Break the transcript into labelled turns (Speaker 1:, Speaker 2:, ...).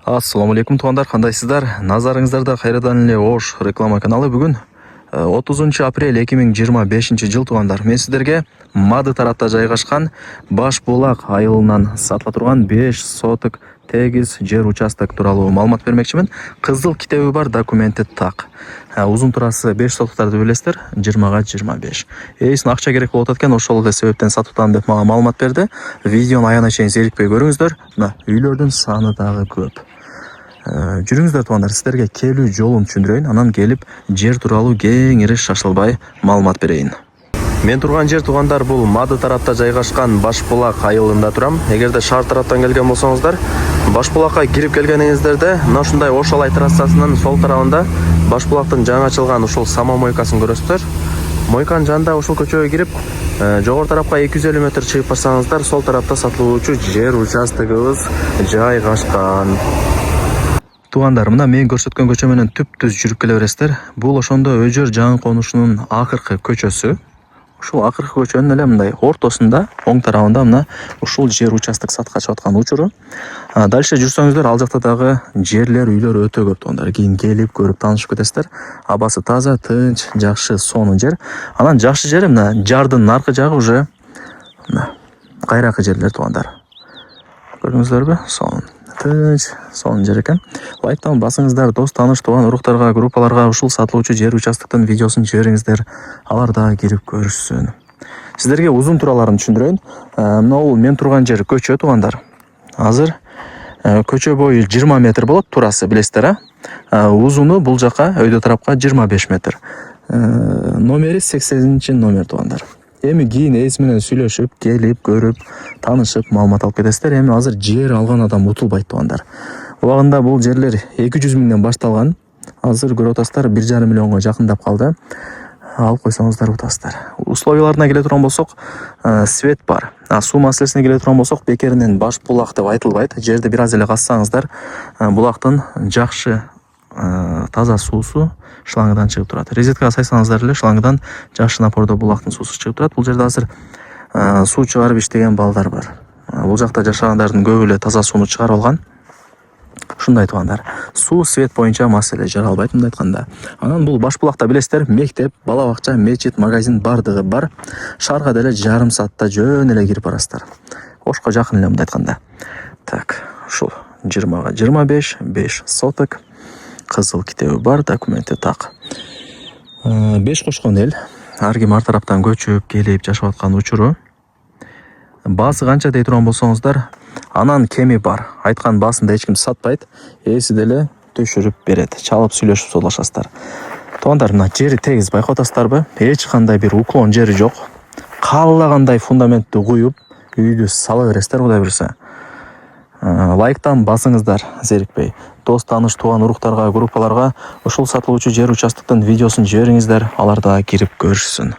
Speaker 1: Ассаламу алейкум туугандар, кандайсыздар? Назарыңыздарда кайрадан эле Ош реклама каналы. Бүгүн 30 апрель 2025 жыл туугандар. Мен сиздерге Мады тарапта жайгашкан Баш Булак айылынан сатыла турган 5 соток тегиз жер участок тууралуу маалымат бермекчимин. Кызыл китеби бар, документи так. Узун турасы 5 сотоктарды билесиздер, 20га 25. Эйсин акча керек болуп аткан, ошол эле себептен сатып атам деп мага маалымат берди. Видеону аягына чейин зерикпей көрүңүздөр. Мына үйлөрдүн саны дагы көп. Жүрүңүздөр туугандар, сиздерге келүү жолун түшүндүрөйүн, анан келип жер тууралуу кеңири шашылбай маалымат берейин. Мен турган жер туугандар, бул Мады тарапта жайгашкан Баш Булак айылында турам. Эгерде шаар тараптан келген болсоңуздар, Баш Булакка кирип келгениңиздерде мына ушундай Ошалай трассасынын сол тарабында Баш Булактын жаңы ачылган ушул самомойкасын көрөсүздөр. Мойканын жанында ушул көчөгө кирип, жогору тарапка 250 метр чыгып барсаңыздар, сол тарапта сатылуучу жер участогубуз жайгашкан. Туугандар, мына мен көрсөткөн көчө менен түп-түз жүрүп келе бересиздер. Бул ошондо Өжөр жаңы конушунун акыркы көчөсү. Ушул акыркы көчөнүн эле мындай ортосунда, оң тарабында мына ушул жер участок сатка чыгып аткан учуру. Дальше жүрсөңүздөр, ал жакта дагы жерлер, үйлөр өтө көп туугандар. Кийин келип көрүп таанышып кетесиздер. Абасы таза, тынч, жакшы, сонун жер. Анан жакшы жери мына жардын аркы жагы уже мына кайракы жерлер туугандар. Көрдүңүздөрбү? Сонун. Тынч, сонун жер экен. Лайктан басыңыздар, дос, тааныш, тууган уруктарга, группаларга ушул сатылуучу жер участоктун видеосун жибериңиздер. Алар да кирип көрүшсүн. Сиздерге узун туураларын түшүндүрөйүн. Мына бул мен турган жер көчө туугандар. Азыр көчө бою 20 метр болот, турасы билесиздер, узуну бул жака өйдө тарапка 25 метр. Номери 80 номер туугандар. Эми кийин эйс менен сүйлөшүп, келип, көрүп, таанышып, маалымат алып кетесиздер. Эми азыр жер алган адам утулбайт туугандар. Убагында бул жерлер 200 миңден башталган. Азыр көрүп атасыздар, 1,5 миллионго жакындап калды. Алып койсоңуздар утасыздар. Условияларына келе турган болсок, свет бар. Суу маселесине келе турган болсок, бекеринен Баш Булак деп айтылбайт. Жерди бир аз эле казсаңыздар, булактын жакшы таза суусу шлангыдан чыгып турат. Резеткага сайсаңыздар эле шлангыдан жакшы напордо булактын суусу чыгып турат. Бул жерде азыр суу чыгарып иштеген балдар бар. Бул жакта жашагандардын көбү эле таза сууну чыгарып алган. Ушундай туугандар. Суу, свет боюнча маселе жаралбайт мындай айтканда. Анан бул Баш Булакта билесиздер, мектеп, бала бакча, мечит, магазин бардыгы бар. Шаарга деле жарым саатта жөн эле кирип барасыздар. Ошко жакын эле мындай айтканда. Так, ушул 20га 25, 5 соток. Кызыл китеби бар, документи так. 5 кошкон эл, ар ким ар тараптан көчүп, келип жашап аткан учуру. Баасы канча дей турган болсоңуздар, анан кеми бар. Айткан баасында эч ким сатпайт, эси деле төшүрүп берет. Чалып сүйлөшүп соолашасыздар. Туугандар, мына жери тегиз байкап атасыздарбы? Эч кандай бир уклон жери жок. Каалагандай фундаментти куюп, үйдү сала бересиздер, кудай буюрса. Лайктан басыңыздар, зерикпей. Дос, тааныш, тууган уруктарга, группаларга ушул сатылуучу жер участоктун видеосун жибериңиздер, алар да кирип көрүшсүн.